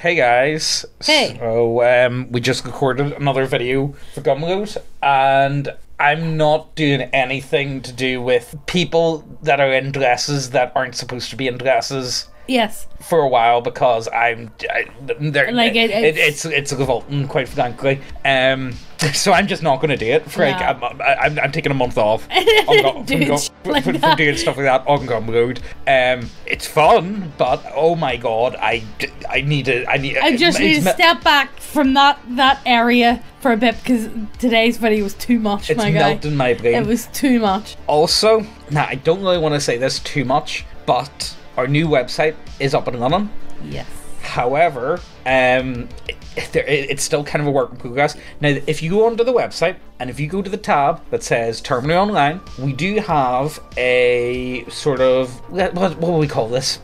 Hey guys. Hey. So we just recorded another video for Gumroad, and I'm not doing anything to do with people that are in dresses that aren't supposed to be in dresses. Yes. For a while, because it's revolting, quite frankly. So I'm just not going to do it. For like, I'm taking a month off. from doing stuff like that on Gumroad. It's fun, but oh my god, I need to step back from that area for a bit, because today's video was too much. It's melting my brain. It was too much. Also, now I don't really want to say this too much, but our new website is up and running. Yes. However, it's still kind of a work in progress. Now, if you go onto the website and if you go to the tab that says Terminally Online, we do have a sort of, what will we call this?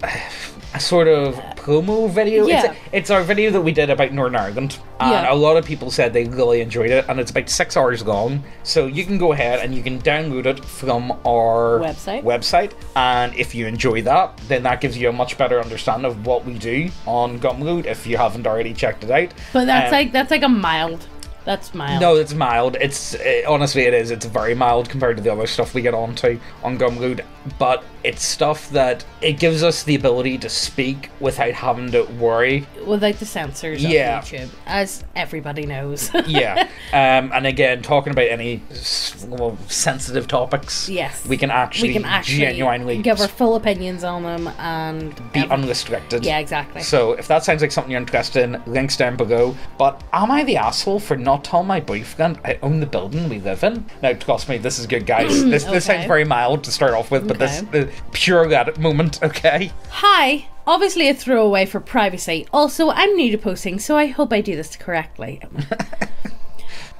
A sort of promo video. Yeah. It's our video that we did about Northern Ireland, and a lot of people said they really enjoyed it, and it's about 6 hours long, so you can go ahead and you can download it from our website, and if you enjoy that, then that gives you a much better understanding of what we do on Gumroad if you haven't already checked it out. But that's like a mild. That's mild. No, it's mild. Honestly, it is. It's very mild compared to the other stuff we get onto on Gumroad. But it's stuff that it gives us the ability to speak without having to worry. Without the censors of YouTube, as everybody knows. Yeah. And again, talking about any sensitive topics, yes, we can actually genuinely give our full opinions on them and be unrestricted. Yeah, exactly. So if that sounds like something you're interested in, links down below. But am I the asshole for not telling my boyfriend I own the building we live in? Now, trust me, this is good, guys. This sounds very mild to start off with, but this pure Reddit moment, okay? Hi. Obviously a throwaway for privacy. Also, I'm new to posting, so I hope I do this correctly.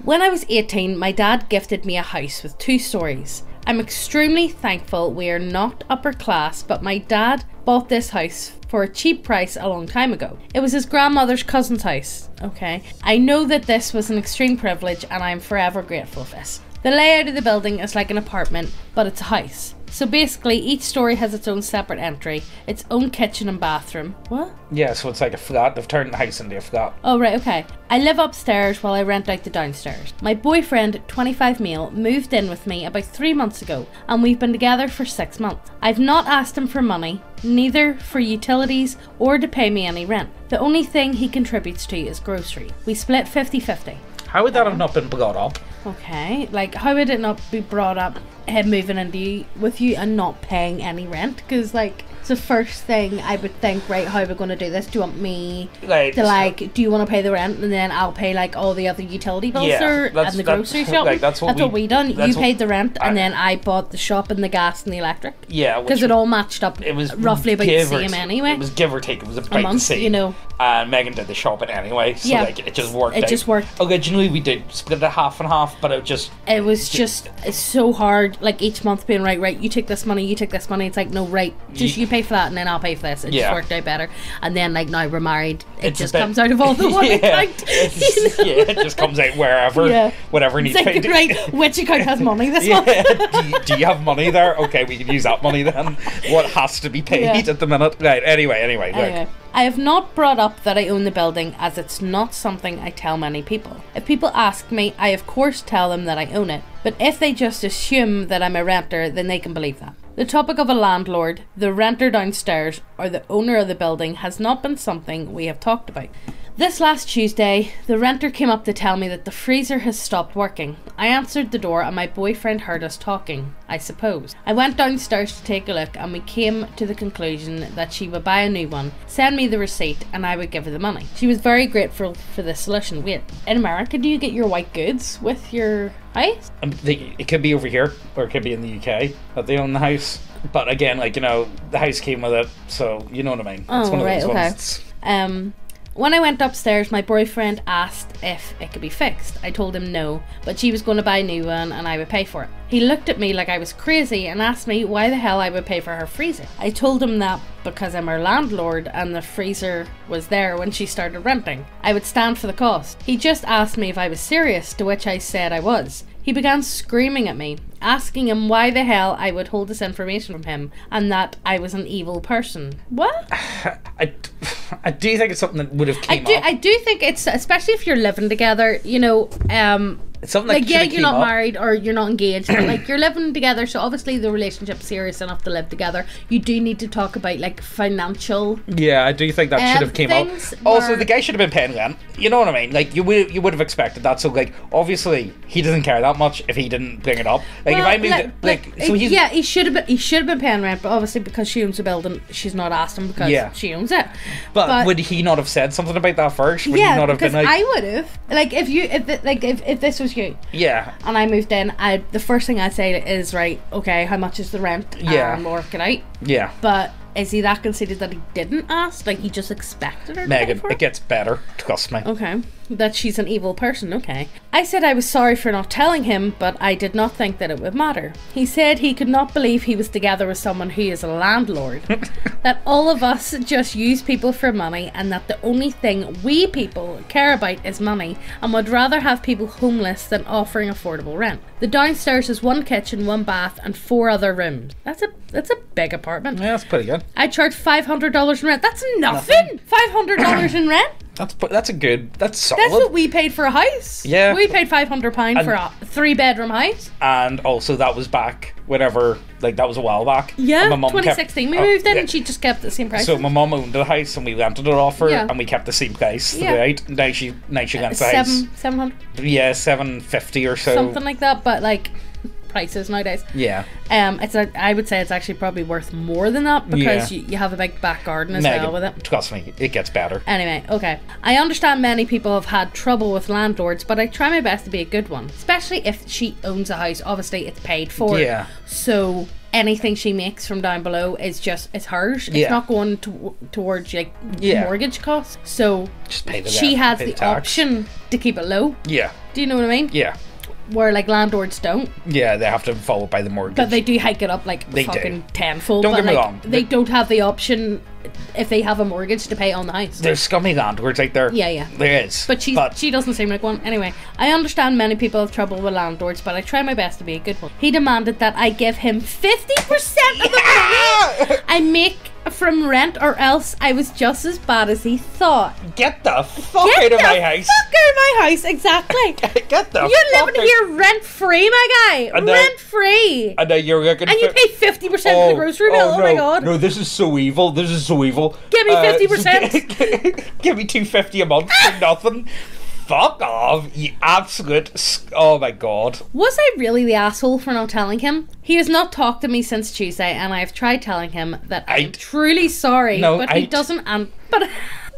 When I was 18, my dad gifted me a house with 2 stories. I'm extremely thankful we are not upper class, but my dad bought this house for a cheap price a long time ago. It was his grandmother's cousin's house. Okay. I know that this was an extreme privilege, and I'm forever grateful for this. The layout of the building is like an apartment, but it's a house. So basically, each story has its own separate entry, its own kitchen and bathroom. What? Yeah, so it's like a flat. They've turned the house into a flat. Oh, right, okay. I live upstairs while I rent out the downstairs. My boyfriend, 25 male, moved in with me about 3 months ago, and we've been together for 6 months. I've not asked him for money, neither for utilities or to pay me any rent. The only thing he contributes to is grocery. We split 50-50. How would that have not been brought up? Okay, like, how would it not be brought up, him moving in with you and not paying any rent? Because, like, it's the first thing I would think, right, how are we going to do this? Do you want me to, do you want to pay the rent and then I'll pay, like, all the other utility bills and the grocery shop? Like, that's what we done. You paid the rent and then I bought the shop and the gas and the electric. Yeah. Because it all matched up. It was roughly about the same anyway. It was give or take. It was about month, the same. You know. And Megan did the shopping anyway, so like it just worked. It just worked. Originally we did split it half and half, but it's so hard. Like each month being right, you take this money, you take this money. It's like no, right, just you pay for that and then I'll pay for this. It just worked out better. And then like now we're married, it just comes out of all the one account. It just comes out wherever, whatever needs paid. Right, which account has money this month? Do you have money there? Okay, we can use that money then. What has to be paid at the minute? Right. Anyway. Look. I have not brought up that I own the building, as it's not something I tell many people. If people ask me, I of course tell them that I own it, but if they just assume that I'm a renter, then they can believe that. The topic of a landlord, the renter downstairs, or the owner of the building has not been something we have talked about. This last Tuesday, the renter came up to tell me that the freezer has stopped working. I answered the door and my boyfriend heard us talking, I suppose. I went downstairs to take a look and we came to the conclusion that she would buy a new one, send me the receipt and I would give her the money. She was very grateful for this solution. Wait, in America do you get your white goods with your house? It could be over here or it could be in the UK that they own the house. But again, like, you know, the house came with it, so you know what I mean. It's one of those ones. When I went upstairs, my boyfriend asked if it could be fixed. I told him no, but she was going to buy a new one and I would pay for it. He looked at me like I was crazy and asked me why the hell I would pay for her freezer. I told him that because I'm her landlord and the freezer was there when she started renting, I would stand for the cost. He just asked me if I was serious, to which I said I was. He began screaming at me, asking him why the hell I would hold this information from him and that I was an evil person. What? I do think it's something that would have came up. I do think it's, especially if you're living together, you know, it's something like yeah, you're not married or you're not engaged, but like you're living together, so obviously the relationship's serious enough to live together. You do need to talk about like financial. Yeah, I do think that should have came up. Also, the guy should have been paying rent. You know what I mean? Like you would have expected that. So like obviously he doesn't care that much if he didn't bring it up. Like if I moved so he's he should have been paying rent, but obviously because she owns the building, she's not asked him because she owns it. But would he not have said something about that first? Would he not have been like, I would have. Like if this was you. Yeah. And I moved in, the first thing I'd say is, right, okay, how much is the rent? Yeah. And we'll work it out. Yeah. But is he that conceited that he didn't ask? Like he just expected her to Megan, pay for it? It gets better, trust me. Okay. That she's an evil person, okay. I said I was sorry for not telling him, but I did not think that it would matter. He said he could not believe he was together with someone who is a landlord. That all of us just use people for money, and that the only thing we people care about is money, and would rather have people homeless than offering affordable rent. The downstairs is 1 kitchen, 1 bath, and 4 other rooms. That's a big apartment. Yeah, that's pretty good. I charge $500 in rent. That's nothing. $500 in rent. That's solid. That's what we paid for a house. Yeah. We paid £500 for a 3-bedroom house. And also that was back whenever, like that was a while back. Yeah, 2016 we moved in and she just kept the same price. So my mum owned the house and we rented it off her and we kept the same price. Yeah. Right? Now she rents the house. 700? Yeah, 750 or so. Something like that, but like prices nowadays. Yeah. I would say it's actually probably worth more than that because you have a big back garden as well with it. Trust me, it gets better. Anyway, okay. I understand many people have had trouble with landlords, but I try my best to be a good one. Especially if she owns a house. Obviously, it's paid for. Yeah. So anything she makes from down below is hers. It's not going towards like mortgage costs. So just pay she has the option to keep it low. Yeah. Do you know what I mean? Yeah. Where like landlords don't. Yeah, they have to follow by the mortgage. But they do hike it up like they fucking tenfold. Don't get me wrong. They don't have the option if they have a mortgage to pay on the house. There's scummy landlords out there. Yeah. There is. But she doesn't seem like one. Anyway, I understand many people have trouble with landlords, but I try my best to be a good one. He demanded that I give him 50% of the money I make from rent, or else I was just as bad as he thought. Get the fuck out of my house. Fuck out of my house, exactly. Get the You're living here rent free, my guy. Rent free. And then you're looking. And you pay 50% of the grocery bill. Oh my god. No, this is so evil. This is so evil. Give me 50%. Give me $250 a month for nothing. Fuck off, you absolute... Oh my god. Was I really the asshole for not telling him? He has not talked to me since Tuesday, and I have tried telling him that I'm truly sorry, but he doesn't...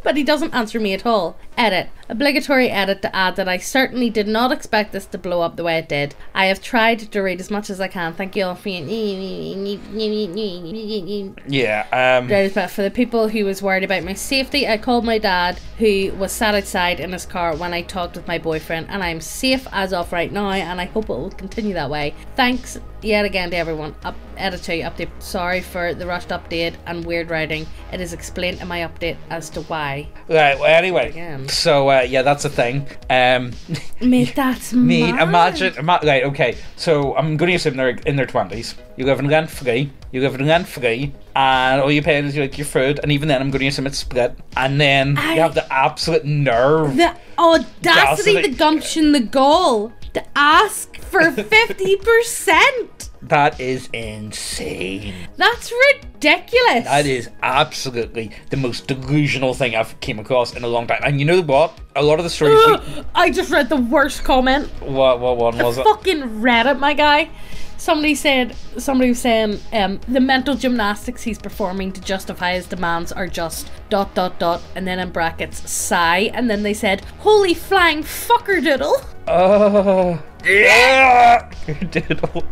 But he doesn't answer me at all. Edit. Obligatory edit to add that I certainly did not expect this to blow up the way it did. I have tried to read as much as I can. Thank you all for but for the people who was worried about my safety, I called my dad, who was sat outside in his car when I talked with my boyfriend, and I'm safe as of right now, and I hope it will continue that way. Thanks yet again to everyone. Edit 2 update. Sorry for the rushed update and weird writing. It is explained in my update as to why. Right, well, anyway. So, that's the thing. Mate, that's imagine, right, okay. So, I'm going to assume they're in their 20s. You live in rent free. And all you're paying is like your food. And even then, I'm going to assume it's split. And then you have the absolute nerve. The audacity, the gumption, the gall to ask for 50%. That is insane. That's ridiculous. That is absolutely the most delusional thing I've came across in a long time. And you know what? A lot of the stories... I just read the worst comment. What one was it? Fucking Reddit, my guy. Somebody was saying the mental gymnastics he's performing to justify his demands are just ... and then in brackets sigh, and then they said holy flying fucker doodle. Yeah. Doodle.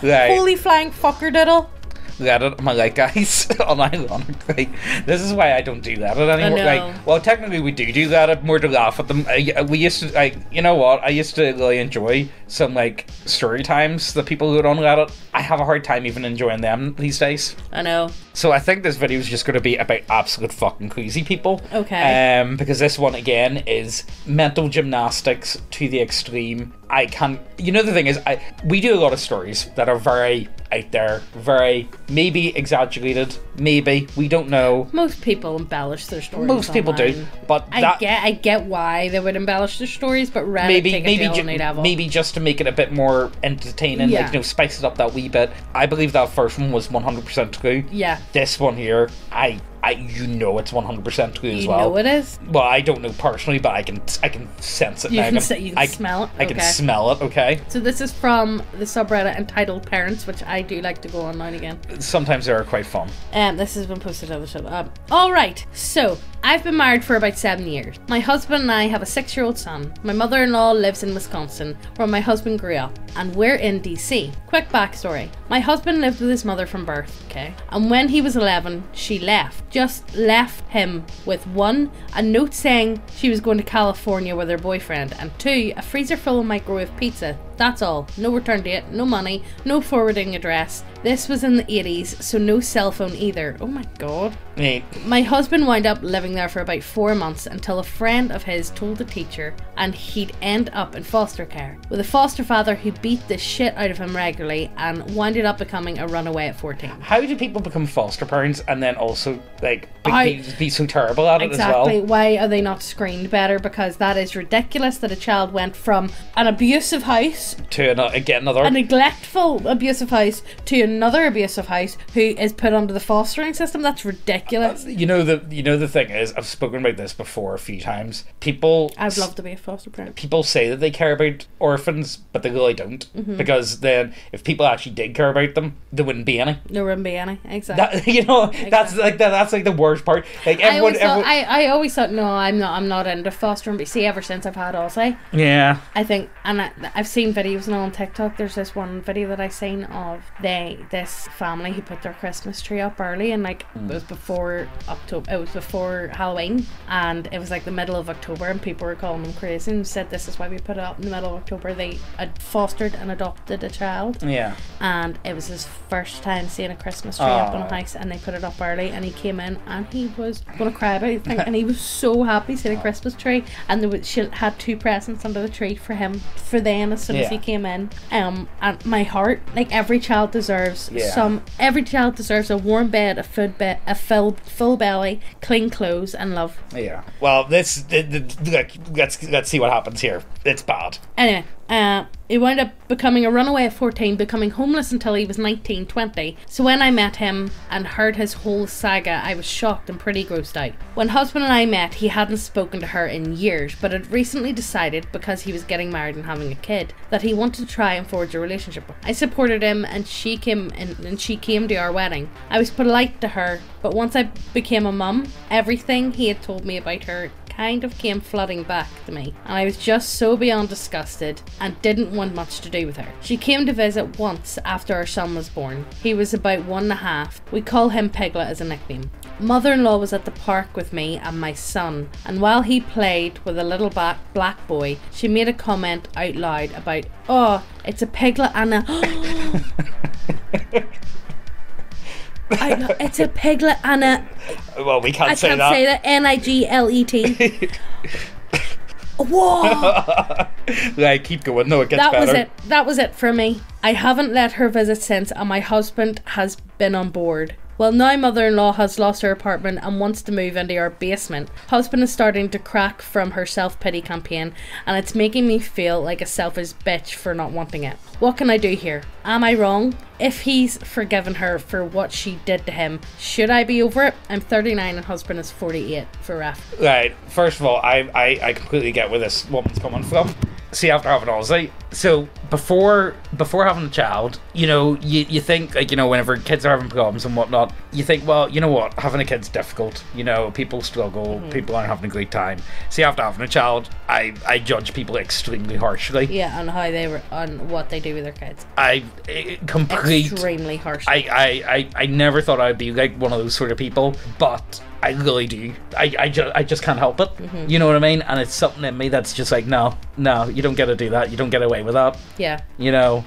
Right. Holy flying fucker diddle. Reddit, am I like, guys? Unironically, this is why I don't do Reddit anymore. Like, well, technically we do Reddit more to laugh at them. We used to, like, you know what? I used to really enjoy some like story times that people wrote on Reddit. I have a hard time even enjoying them these days. I know. So I think this video is just going to be about absolute fucking crazy people. Okay. Because this one again is mental gymnastics to the extreme. I can't. You know, the thing is, we do a lot of stories that are very out there, very maybe exaggerated, maybe we don't know. Most people embellish their stories. Most people do, but I get why they would embellish their stories, but Reddit take it to a whole new level. Maybe just to make it a bit more entertaining, like, you know, spice it up that wee bit. I believe that first one was 100% true. Yeah. This one here, you know it's 100% true as well. You know it is? Well, I don't know personally, but I can sense it now. You can smell it? I can smell it, okay? So this is from the subreddit entitled Parents, which I do like to go online again. Sometimes they are quite fun. This has been posted on the show. Alright, so I've been married for about 7 years. My husband and I have a 6-year-old son. My mother-in-law lives in Wisconsin, where my husband grew up, and we're in DC. Quick backstory. My husband lived with his mother from birth, okay? And when he was 11, she left. Just left him with 1, a note saying she was going to California with her boyfriend, and 2, a freezer full of microwave pizza. That's all. No return date, no money, no forwarding address. This was in the 80s, so no cell phone either. Oh my god. Hey. My husband wound up living there for about 4 months until a friend of his told the teacher, and he'd end up in foster care with a foster father who beat the shit out of him regularly and winded up becoming a runaway at 14. How do people become foster parents and then also like be so terrible at it as well? Exactly. Why are they not screened better? Because that is ridiculous that a child went from an abusive house to another a neglectful abusive house to another abusive house who is put under the fostering system. That's ridiculous. You know the thing is, I've spoken about this before a few times. I'd love to be a foster parent. People say that they care about orphans, but they really don't. Mm-hmm. Because then, if people actually did care about them, there wouldn't be any. There wouldn't be any. Exactly. Exactly. That's like the worst part. Like everyone. I always thought, no, I'm not into fostering. But see, ever since I've had Aussie, yeah, I think, and I've seen videos now on TikTok. There's this one video that I seen of this family who put their Christmas tree up early, and like it was before October. It was before Halloween, and it was like the middle of October, and people were calling them crazy and said this is why we put it up in the middle of October. They had fostered and adopted a child. Yeah. And it was his first time seeing a Christmas tree up in a house, and they put it up early, and he came in and he was gonna cry about it, and he was so happy seeing a Christmas tree, and she had 2 presents under the tree for him for then as soon as he came in. And my heart, like every child deserves every child deserves a warm bed, a full belly, clean clothes, and love. Yeah. Well, let's see what happens here. It's bad. Anyway, he wound up becoming a runaway at 14, becoming homeless until he was 19, 20. So when I met him and heard his whole saga, I was shocked and pretty grossed out. When husband and I met, he hadn't spoken to her in years, but had recently decided, because he was getting married and having a kid, that he wanted to try and forge a relationship with her. I supported him, and she came to our wedding. I was polite to her, but once I became a mum, everything he had told me about her kind of came flooding back to me, and I was just so beyond disgusted and didn't want much to do with her. She came to visit once after our son was born. He was about 1.5. We call him Piglet as a nickname. Mother-in-law was at the park with me and my son, and while he played with a little black boy, she made a comment out loud about, "Oh, it's a piglet and a..." It's a piglet and a... Well, we can't say that. I can't say that. Niglet. Whoa! Like, keep going. No, it gets better. That was it for me. I haven't let her visit since, and my husband has been on board. Well, now mother-in-law has lost her apartment and wants to move into our basement. Husband is starting to crack from her self-pity campaign, and it's making me feel like a selfish bitch for not wanting it. What can I do here? Am I wrong? If he's forgiven her for what she did to him, should I be over it? I'm 39 and husband is 48 for ref. Right, first of all, I completely get where this woman's coming from. See, after having Aussie, so before having a child, you know, you think, like, you know, whenever kids are having problems and whatnot, you think, well, you know what, having a kid's difficult, you know, people struggle, people aren't having a great time. See, after having a child, I judge people extremely harshly. Yeah, on how they were, on what they do with their kids. Extremely harsh. I never thought I'd be like one of those sort of people, but I really do. I just can't help it. You know what I mean? And it's something in me that's just like, no, you don't get to do that. You don't get away with that. Yeah. You know,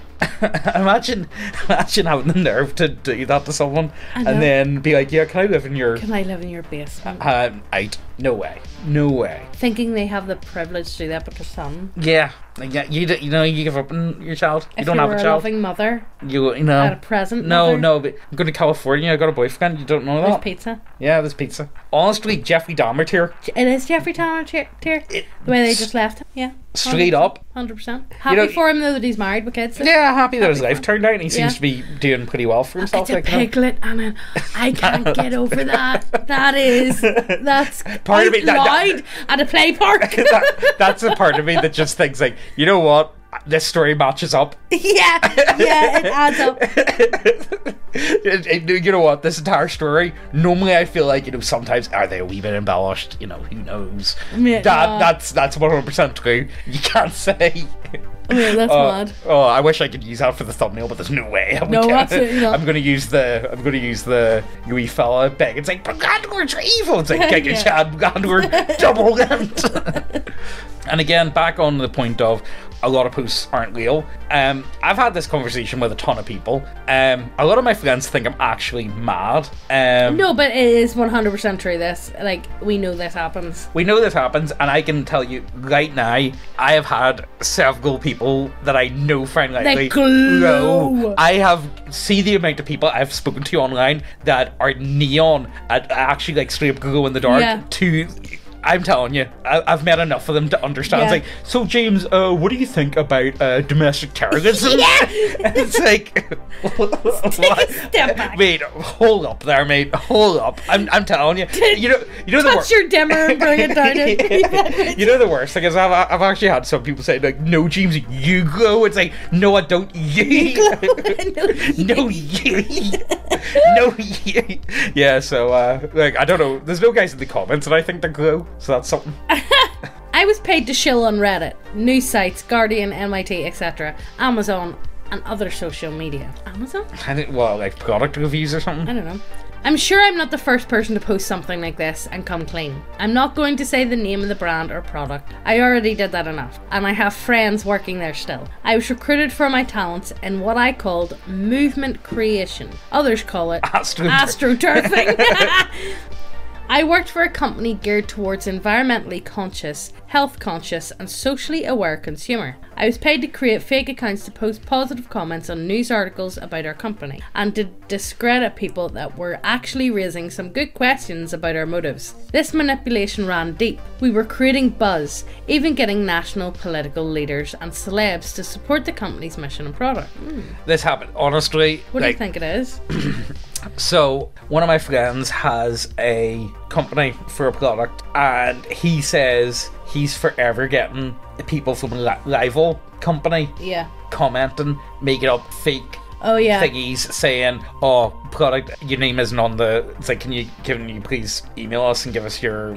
Imagine having the nerve to do that to someone and then be like, yeah, can I live in your basement? No way. Thinking they have the privilege to do that because some. Yeah, you give up on your child. You don't have a child. If you were a loving mother. You know. At a present. No, but I'm going to California. I got a boyfriend. You don't know that. There's pizza. Yeah, there's pizza. Honestly, Jeffrey Dahmer tier. It is Jeffrey Dahmer tier. The way they just left him. Yeah. Straight up. 100%. Happy for him though that he's married with kids. Yeah, happy that his life turned out and he seems to be doing pretty well for himself. It's a piglet, and I can't get over that. That's part of me loud at a play park. That's the part of me that just thinks like, you know what? This story matches up. Yeah, it adds up. You know what? This entire story, normally I feel like, sometimes are they a wee bit embellished? Who knows? That's 100% true. You can't say. Yeah, that's mad. Oh, I wish I could use that for the thumbnail, but there's no way. Absolutely not. I'm gonna use the wee fella beg. It's like, Brigandwords are evil. It's like, get your Chad Brigandword double limbed. And again, back on the point of a lot of posts aren't real. I've had this conversation with a ton of people. A lot of my friends think I'm actually mad. No, but it is 100% true. We know this happens. And I can tell you right now, I have had several people that I know find likely. Glow. I have see the amount of people I've spoken to online that are neon, actually like straight up glow in the dark to. I'm telling you, I've met enough of them to understand. It's like, so James, what do you think about domestic terrorism? It's like, what? Step back. Wait, hold up there, mate. Hold up. I'm telling you. You know the worst. Touch your dimmer and bring it down. You know the worst thing is I've actually had some people say like, no, James, you glow. It's like, no, I don't. You glow. No, you. No, you. Yeah. So I don't know. There's no guys in the comments that I think they glow. So that's something. I was paid to shill on Reddit, news sites, Guardian, MIT, etc., Amazon, and other social media. Amazon? Like product reviews or something? I don't know. I'm sure I'm not the first person to post something like this and come clean. I'm not going to say the name of the brand or product. I already did that enough, and I have friends working there still. I was recruited for my talents in what I called movement creation. Others call it astroturfing. I worked for a company geared towards environmentally conscious, health conscious, and socially aware consumer. I was paid to create fake accounts to post positive comments on news articles about our company and to discredit people that were actually raising some good questions about our motives. This manipulation ran deep. We were creating buzz, even getting national political leaders and celebs to support the company's mission and product. This happened, honestly. What do you think it is? So, one of my friends has a company for a product, and he says he's forever getting people from rival company commenting, making up fake thingies, saying, product, your name isn't on the. It's like, can you please email us and give us your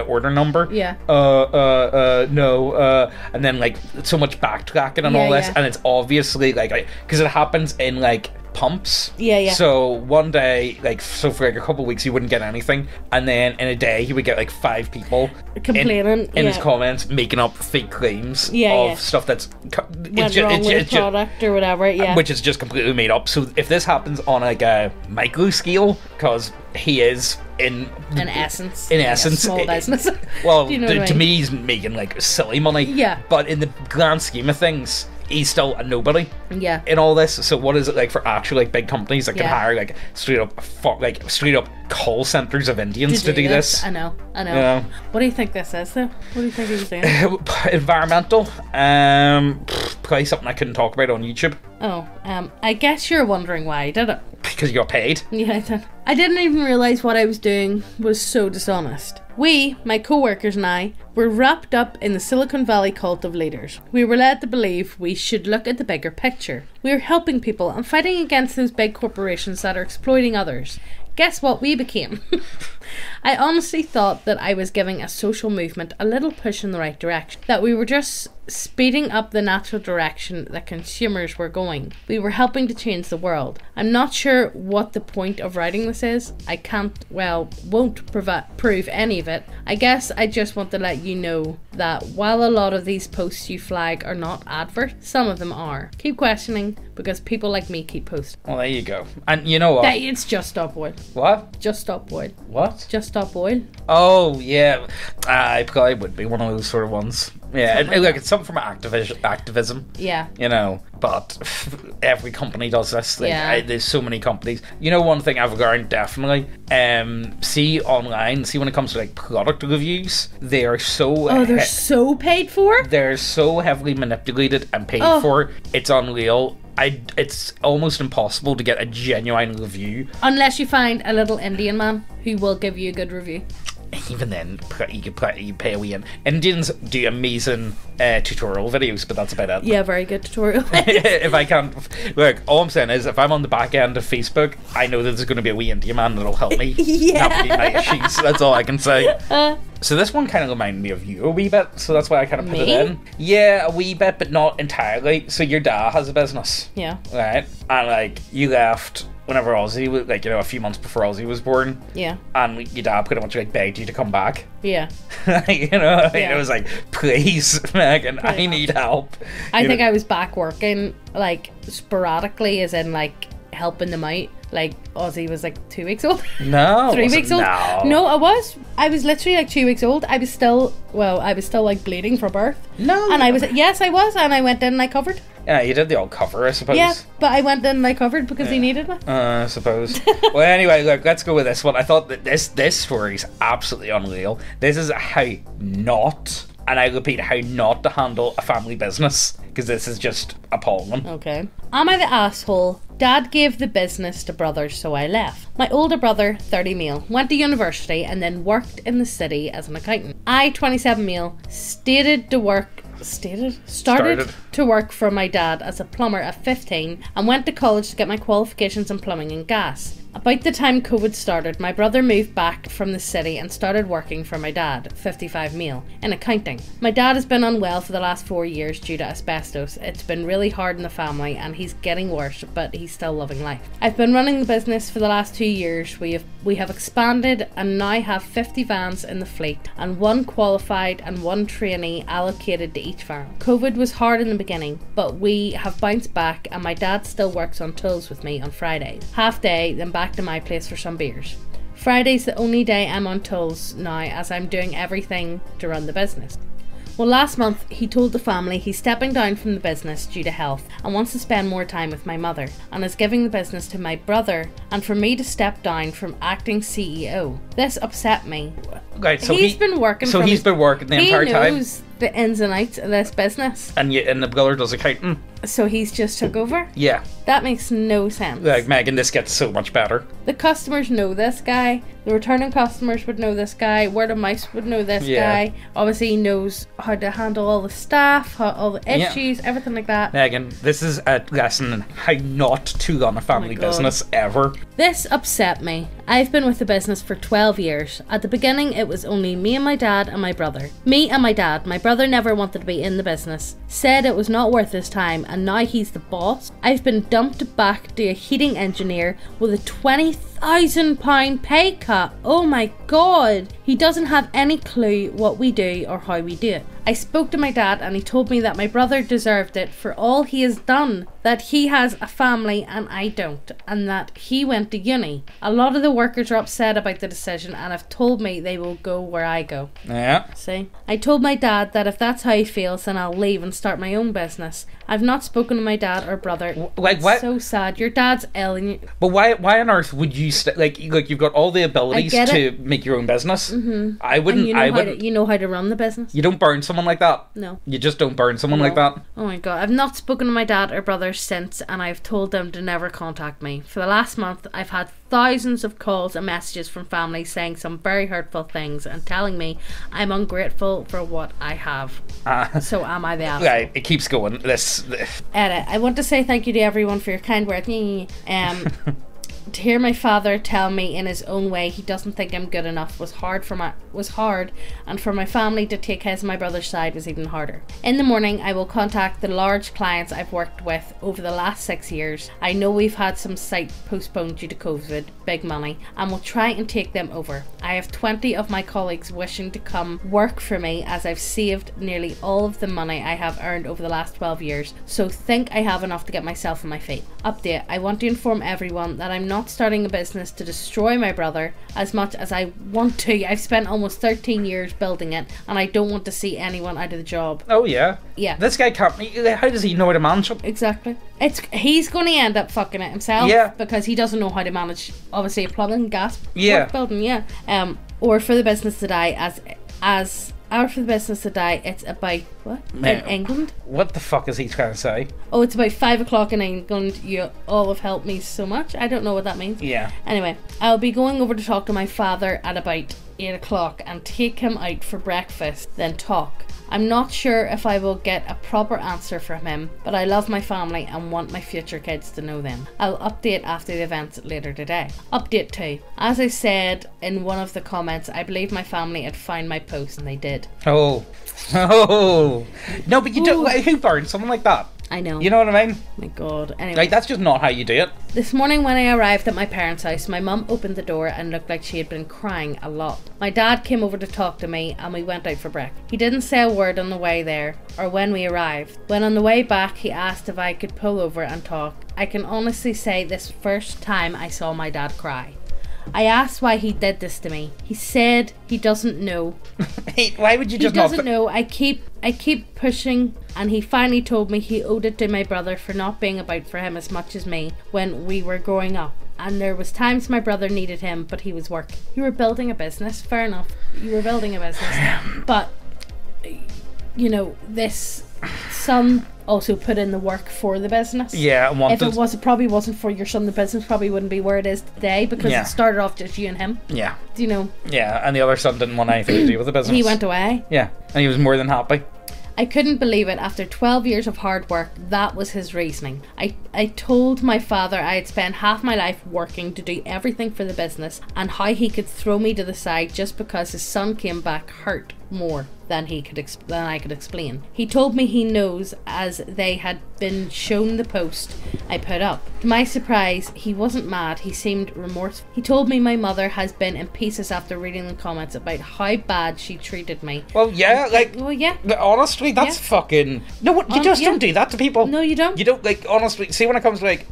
order number? No. And then like so much backtracking and all this, and it's obviously like because it happens in like pumps. So one day, for like a couple of weeks, he wouldn't get anything, and then in a day he would get like 5 people complaining in his comments, making up fake claims of stuff that's wrong with the product or whatever, which is just completely made up. So if this happens on like a micro scale, because he is in essence small business. Well, to me he's making like silly money, but in the grand scheme of things, he's still a nobody in all this. So what is it like for actual like big companies that can hire like straight up call centers of Indians to do this? I know. What do you think this is though? What do you think he was doing? Environmental. Probably something I couldn't talk about on YouTube. I guess you're wondering why I did it. Because you got paid? Yeah, I did. I didn't even realise what I was doing was so dishonest. We, my co-workers and I, were wrapped up in the Silicon Valley cult of leaders. We were led to believe we should look at the bigger picture. We were helping people and fighting against those big corporations that are exploiting others. Guess what we became? I honestly thought that I was giving a social movement a little push in the right direction. That we were just speeding up the natural direction that consumers were going. We were helping to change the world. I'm not sure what the point of writing this is. I won't prove any of it. I guess I just want to let you know that while a lot of these posts you flag are not adverts, some of them are. Keep questioning, because people like me keep posting. Well, there you go. And you know what? It's Just Stop Oil. What? Just Stop Oil. What? Just Stop Oil. Oh, yeah. I probably would be one of those sort of ones. Yeah, it's something from activism. Yeah. You know, but every company does this. There's so many companies. You know, one thing I've learned definitely, see online, see when it comes to like product reviews, they are so... Oh, they're so paid for? They're so heavily manipulated and paid for. It's unreal. It's almost impossible to get a genuine review. Unless you find a little Indian man who will give you a good review. Even then, you pay a wee in. Indians do amazing tutorial videos, but that's about it. Yeah, very good tutorial. If I can't... Look, all I'm saying is, if I'm on the back end of Facebook, I know that there's going to be a wee Indian man that'll help me navigate my issues. That's all I can say. So this one kind of reminded me of you a wee bit, so that's why I kind of put it in. Yeah, a wee bit, but not entirely. So your dad has a business. Yeah. Right? And, like, you left... whenever Ozzy was, like, you know, a few months before Ozzy was born. Yeah. And your dad pretty much, like, begged you to come back. Yeah. You know what I mean? It was like, please, Megan, I need help. I think I was back working, like, sporadically, as in, like, helping them out. Like, Ozzy was, like, 2 weeks old. No. 3 weeks old. No, I was. I was literally, like, 2 weeks old. I was still, like, bleeding from birth. No. And I was, yes, I was. And I went in and I covered. Yeah, you did the old cover, I suppose. Yeah, but I went in and I covered because he needed me. I suppose. Well, anyway, look, let's go with this one. I thought that this story is absolutely unreal. This is how not, and I repeat, how not to handle a family business, because this is just appalling. Okay. Am I the asshole? Dad gave the business to brothers, so I left. My older brother, 30 mil, went to university and then worked in the city as an accountant. I, 27 mil, started to work for my dad as a plumber at 15 and went to college to get my qualifications in plumbing and gas. About the time COVID started, my brother moved back from the city and started working for my dad, 55 mil, in accounting. My dad has been unwell for the last 4 years due to asbestos. It's been really hard in the family and he's getting worse, but he's still loving life. I've been running the business for the last 2 years. We have expanded and now have 50 vans in the fleet and 1 qualified and 1 trainee allocated to each van. COVID was hard in the beginning, but we have bounced back and my dad still works on tools with me on Fridays. Half day, then back to my place for some beers. Friday's the only day I'm on tools now, as I'm doing everything to run the business. Well, last month he told the family he's stepping down from the business due to health and wants to spend more time with my mother, and is giving the business to my brother and for me to step down from acting CEO. This upset me. Right, so he's been working the entire time. He knows the ins and outs of this business. And the brother does accounting. So he's just took over? Yeah. That makes no sense. Like, Megan, this gets so much better. The customers know this guy. The returning customers would know this guy. Word of mouth would know this guy. Obviously, he knows how to handle all the staff, all the issues, everything like that. Megan, this is a lesson in how not to run a family business ever. This upset me. I've been with the business for 12 years. At the beginning, it was only me and my dad and my brother. Me and my dad. My brother never wanted to be in the business. Said it was not worth his time, and now he's the boss. I've been dumped back to a heating engineer with a £20,000 pay cut. Oh my god. He doesn't have any clue what we do or how we do it. I spoke to my dad and he told me that my brother deserved it for all he has done, that he has a family and I don't, and that he went to uni. A lot of the workers are upset about the decision and have told me they will go where I go. Yeah. See? I told my dad that if that's how he feels, then I'll leave and start my own business. I've not spoken to my dad or brother. Like, what? So sad. Your dad's ill and you... But why on earth would you like you've got all the abilities to make your own business? Mm-hmm. I wouldn't. You know how to run the business. You don't burn someone like that. No. You just don't burn someone like that. Oh my god. I've not spoken to my dad or brother since, and I've told them to never contact me. For the last month, I've had thousands of calls and messages from family saying some very hurtful things and telling me I'm ungrateful for what I have. So am I the asshole? Right, it keeps going. This. Edit. I want to say thank you to everyone for your kind words. To hear my father tell me in his own way he doesn't think I'm good enough was hard, and for my family to take his and my brother's side was even harder. In the morning, I will contact the large clients I've worked with over the last 6 years. I know we've had some site postponed due to COVID, big money, and will try and take them over. I have 20 of my colleagues wishing to come work for me as I've saved nearly all of the money I have earned over the last 12 years, so think I have enough to get myself on my feet. Update, I want to inform everyone that I'm not starting a business to destroy my brother as much as I want to. I've spent almost 13 years building it, and I don't want to see anyone out of the job. Oh yeah. Yeah. This guy can't. How does he know how to manage it? Exactly. He's going to end up fucking it himself. Yeah. Because he doesn't know how to manage, obviously, a plumbing, gas, yeah, work building. Yeah. Or for the business to die for the business to die, it's about what? Man, in England? What the fuck is he trying to say? Oh, it's about 5 o'clock in England. You all have helped me so much. I don't know what that means. Yeah. Anyway, I'll be going over to talk to my father at about 8 o'clock and take him out for breakfast, then talk. I'm not sure if I will get a proper answer from him, but I love my family and want my future kids to know them. I'll update after the events later today. Update 2. As I said in one of the comments, I believe my family had found my post, and they did. Oh. No, but you don't. Who burned something like that? I know. You know what I mean? My God. Anyway. Like, that's just not how you do it. This morning when I arrived at my parents' house, my mum opened the door and looked like she had been crying a lot. My dad came over to talk to me and we went out for breakfast. He didn't say a word on the way there or when we arrived. When on the way back, he asked if I could pull over and talk. I can honestly say this first time I saw my dad cry. I asked why he did this to me. He said he doesn't know. Why would you just not... He doesn't know. I keep pushing, and he finally told me he owed it to my brother for not being about for him as much as me when we were growing up. And there was times my brother needed him, but he was working. You were building a business. Fair enough. You were building a business. But, you know, this son also put in the work for the business. Yeah, if it probably wasn't for your son, the business probably wouldn't be where it is today, because it started off just you and him. Yeah. Do you know? Yeah, and the other son didn't want anything to do with the business. He went away. Yeah, and he was more than happy. I couldn't believe it. After 12 years of hard work, that was his reasoning. I told my father I had spent half my life working to do everything for the business, and how he could throw me to the side just because his son came back hurt more than I could explain. He told me he knows, as they had been shown the post I put up. To my surprise, he wasn't mad. He seemed remorseful. He told me my mother has been in pieces after reading the comments about how bad she treated me. Well, yeah, honestly, that's fucking... No, you just don't do that to people. No, you don't. You don't, like, honestly, see, when it comes to, like...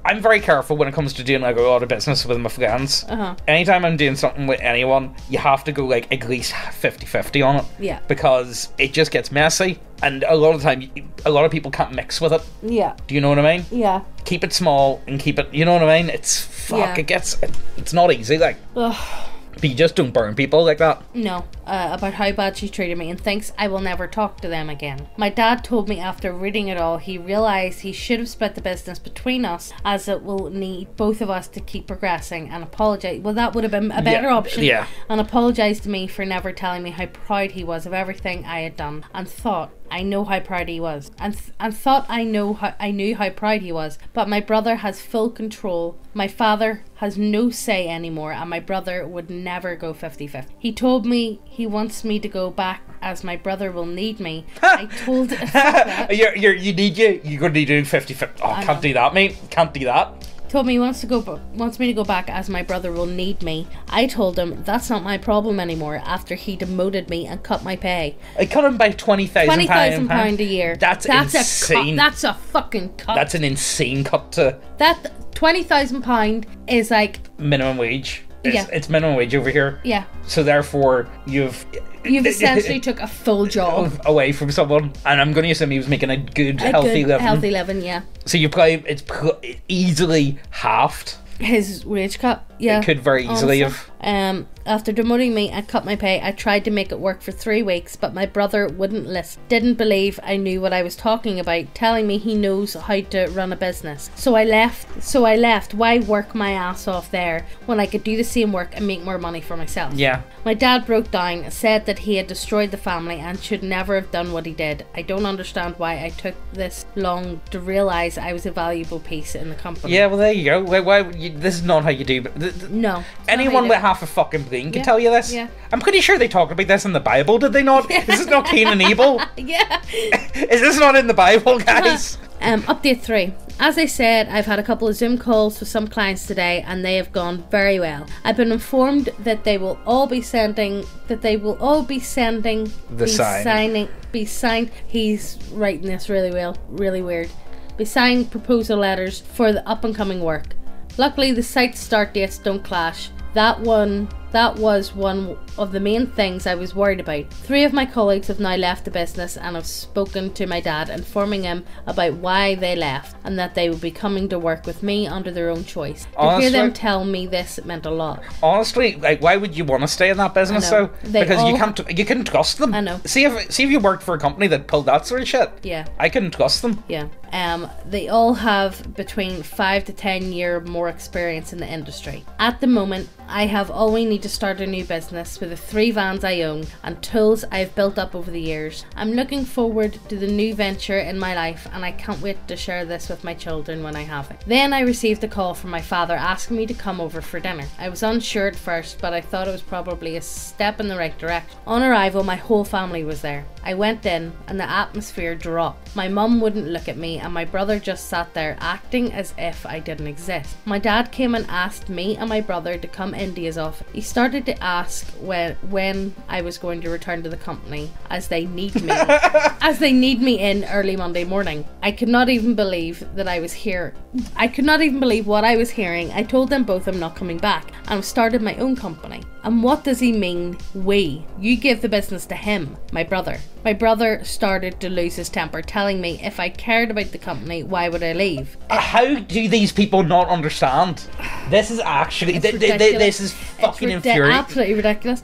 I'm very careful when it comes to doing, like, a lot of business with my friends. Anytime I'm doing something with anyone, you have to go, like, at least 50-50 on it. Yeah. Because it just gets messy, and a lot of the time, a lot of people can't mix with it. Yeah. Do you know what I mean? Yeah. Keep it small and keep it, you know what I mean? It's not easy, like. Ugh. But you just don't burn people like that. No, about how bad she treated me, and thinks I will never talk to them again. My dad told me after reading it all, he realised he should have split the business between us, as it will need both of us to keep progressing, and apologise. Well, that would have been a better option. Yeah. And apologised to me for never telling me how proud he was of everything I had done, and thought I know how proud he was, and thought I knew how proud he was. But my brother has full control. My father has no say anymore, and my brother would never go 50-50. He told me he wants me to go back, as my brother will need me. I told him you're gonna need to do 50-50. Oh, can't do that, mate. Can't do that. Told me he wants me to go back, as my brother will need me. I told him that's not my problem anymore, after he demoted me and cut my pay. I cut him by £20,000 a year. That's insane. That's a fucking cut. That's an insane cut to... That £20,000 is like... minimum wage. It's minimum wage over here. Yeah. So therefore, you've essentially took a full job away from someone, and I'm going to assume he was making a good healthy living. Yeah. So it's easily halved his wage cut. Yeah, it could very easily have. After demoting me and cut my pay, I tried to make it work for 3 weeks, but my brother wouldn't listen. Didn't believe I knew what I was talking about, telling me he knows how to run a business. So I left. Why work my ass off there when I could do the same work and make more money for myself? Yeah. My dad broke down, said that he had destroyed the family and should never have done what he did. I don't understand why I took this long to realise I was a valuable piece in the company. Yeah, well, there you go. Why this is not how you do... No. Anyone with half a fucking brain can Yeah. tell you this. Yeah. I'm pretty sure they talked about this in the Bible, did they not? This is not Cain and Abel. Yeah. Is this not in the Bible, guys? Update 3. As I said, I've had a couple of Zoom calls with some clients today and they have gone very well. I've been informed that they will all be sending he's writing this really well, really weird. Be signed proposal letters for the up and coming work. Luckily the site start dates don't clash. That was one of the main things I was worried about. 3 of my colleagues have now left the business and I've spoken to my dad, informing him about why they left and that they will be coming to work with me under their own choice. To hear them tell me this meant a lot. Honestly, like, why would you want to stay in that business though? Because you couldn't trust them. I know. See if you worked for a company that pulled that sort of shit. Yeah. I couldn't trust them. Yeah. They all have between 5 to 10 year more experience in the industry. At the moment, I have all we need to start a new business with the 3 vans I own and tools I've built up over the years. I'm looking forward to the new venture in my life and I can't wait to share this with my children when I have it. Then I received a call from my father asking me to come over for dinner. I was unsure at first, but I thought it was probably a step in the right direction. On arrival, my whole family was there. I went in and the atmosphere dropped. My mum wouldn't look at me and my brother just sat there acting as if I didn't exist. My dad came and asked me and my brother to come into his office. He started to ask when I was going to return to the company as they need me in early Monday morning. I could not even believe that I was here. I could not even believe what I was hearing. I told them both I'm not coming back and I've started my own company. And what does he mean, we? You give the business to him, my brother. My brother started to lose his temper, telling me if I cared about the company, why would I leave? How do these people not understand? This is actually... this is fucking infuriating. Absolutely ridiculous.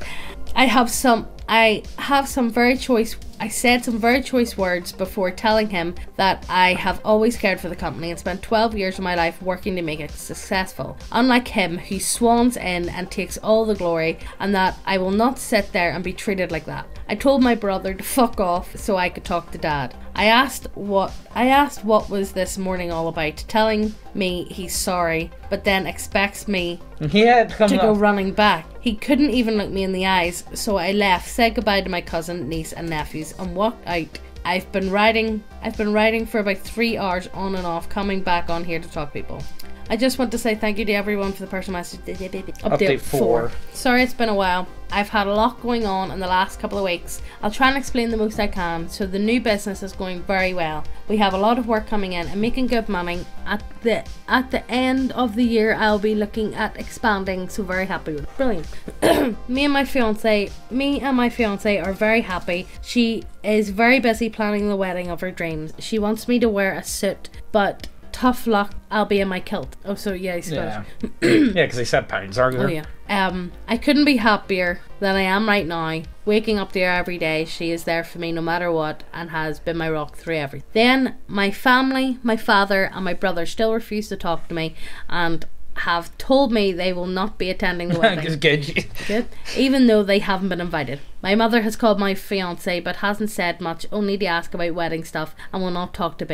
I said some very choice words before telling him that I have always cared for the company and spent 12 years of my life working to make it successful. Unlike him, who swans in and takes all the glory, and that I will not sit there and be treated like that. I told my brother to fuck off so I could talk to dad. I asked what was this morning all about, telling me he's sorry, but then expects me to go running back. He couldn't even look me in the eyes, so I left, said goodbye to my cousin, niece and nephews and walked out. I've been writing for about 3 hours on and off, coming back on here to talk to people. I just want to say thank you to everyone for the personal message. Update 4. Sorry it's been a while. I've had a lot going on in the last couple of weeks. I'll try and explain the most I can. So the new business is going very well. We have a lot of work coming in and making good money. At the end of the year I'll be looking at expanding, so very happy with it. Brilliant. Me and my fiance are very happy. She is very busy planning the wedding of her dreams. She wants me to wear a suit, but tough luck, I'll be in my kilt. Oh, so yeah, I suppose. Yeah, because they said pounds, aren't they? Oh yeah. I couldn't be happier than I am right now. Waking up there every day, she is there for me no matter what and has been my rock through everything. Then my family, my father and my brother still refuse to talk to me and have told me they will not be attending the wedding. Good. Even though they haven't been invited. My mother has called my fiance but hasn't said much, only to ask about wedding stuff and will not talk to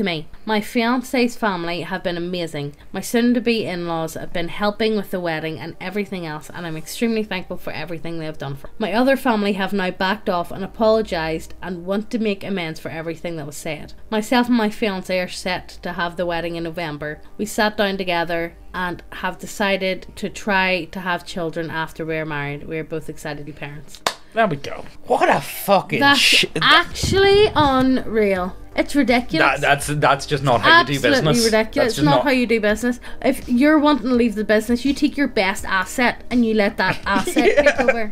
me. My fiance's family have been amazing. My soon-to-be in-laws have been helping with the wedding and everything else, and I'm extremely thankful for everything they have done for me. My other family have now backed off and apologised and want to make amends for everything that was said. Myself and my fiance are set to have the wedding in November. We sat down together and have decided to try to have children after we're married. We're both excited to be parents. There we go. What a fucking That's actually unreal. It's ridiculous. That's just not how you do business. Absolutely ridiculous. It's not how you do business. If you're wanting to leave the business, you take your best asset and you let that asset take over.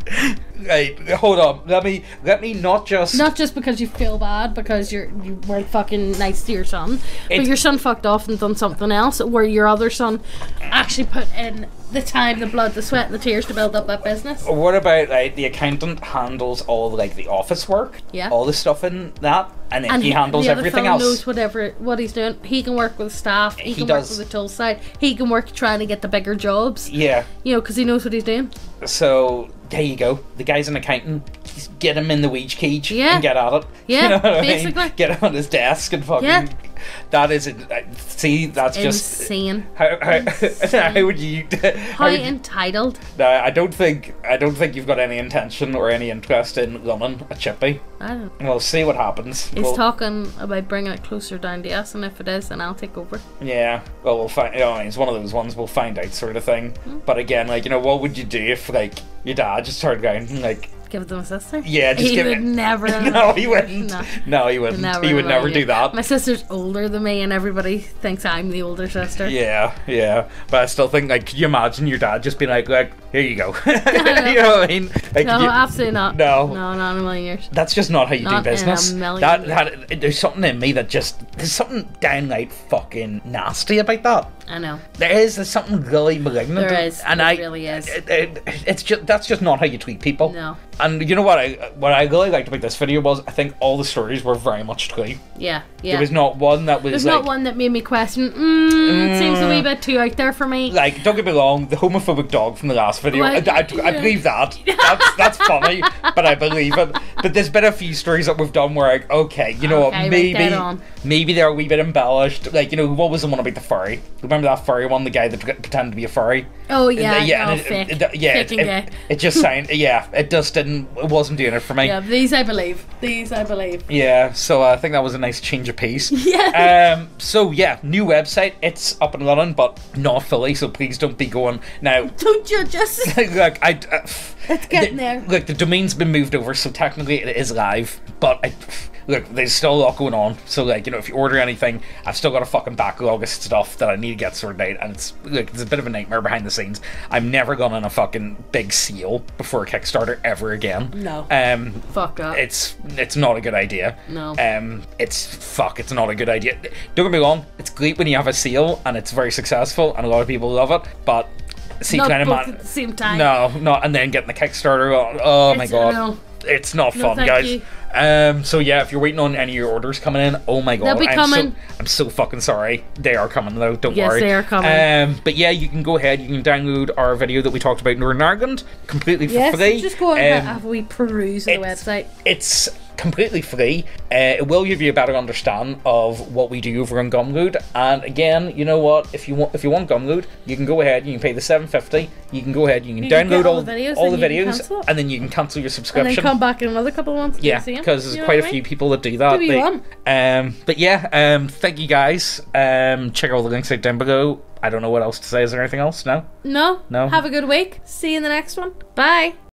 Right, hold on. Let me not just because you feel bad because you weren't fucking nice to your son, but your son fucked off and done something else where your other son actually put in the time, the blood, the sweat, and the tears to build up that business. What about the accountant handles all the office work, all the stuff in that, and then he handles everything else. Knows what he's doing. He can work with staff. He can work with the tool side. He can work trying to get the bigger jobs. Yeah, because he knows what he's doing. So there you go. The guy's an accountant. Just get him in the wage cage and get at it. Yeah, you know what basically. I mean? Get him on his desk and fucking. Yeah. That is it. See, that's insane. How would you? How entitled? No, I don't think you've got any intention or any interest in running a chippy. I don't. We'll see what happens. He's talking about bringing it closer down to us, and if it is, then I'll take over. Yeah. Well, we'll find. It's one of those ones we'll find out, sort of thing. But again, what would you do if your dad just started going give them a sister? Yeah, just he would never. No, he wouldn't. No, he wouldn't. He would never do that. My sister's older than me, and everybody thinks I'm the older sister. Yeah. But I still think, could you imagine your dad just being like, here you go? You know what I mean? No, absolutely not. No, not in a million years. That's just not how you do business. In a million years. There's something in me there's something downright fucking nasty about that. I know. There's something really malignant. There is. And it really is. That's just not how you treat people. No. And you know what I really liked about this video was I think all the stories were very much true. Yeah. There was not one that was There's not one that made me question, it seems a wee bit too out there for me. Don't get me wrong, the homophobic dog from the last video, I believe that. That's funny, but I believe it. But there's been a few stories that we've done where maybe they're a wee bit embellished. What was the one about the furry? Remember that furry one, the guy that pretended to be a furry? Oh yeah, fake. It just sounded, it just didn't, it wasn't doing it for me. Yeah, these I believe. Yeah, so I think that was a nice change of pace. Yeah. So yeah, new website, it's up and running, but not fully, so please don't be going now. Don't judge us. It's getting there. Look, the domain's been moved over, so technically it is live, but there's still a lot going on. So if you order anything, I've still got a fucking backlog of stuff that I need to get sorted out, and it's a bit of a nightmare behind the scenes. I'm never going on a fucking big sale before a Kickstarter ever again. No. Fuck that. It's not a good idea. No. It's not a good idea. Don't get me wrong, it's great when you have a sale and it's very successful and a lot of people love it, but not both at the same time. No, and then getting the Kickstarter. Oh my god. No. It's not fun, guys. You. So yeah, if you're waiting on any of your orders coming in, oh my god, they'll be coming. I'm so fucking sorry. They are coming though, don't worry. Yes, they are coming. But yeah, you can go ahead, you can download our video that we talked about in Northern Ireland completely for free. Just go ahead and have a wee peruse of the website. It's completely free. It will give you a better understanding of what we do over on Gumroad. And again, you know what? If you want Gumroad, you can go ahead. You can pay the $7.50. You can go ahead. You can download all the videos, and then you can cancel your subscription. And then come back in another couple of months. Yeah, because there's quite a few people that do that. Do you want? But yeah, thank you guys. Check all the links out down below. I don't know what else to say. Is there anything else? No. Have a good week. See you in the next one. Bye.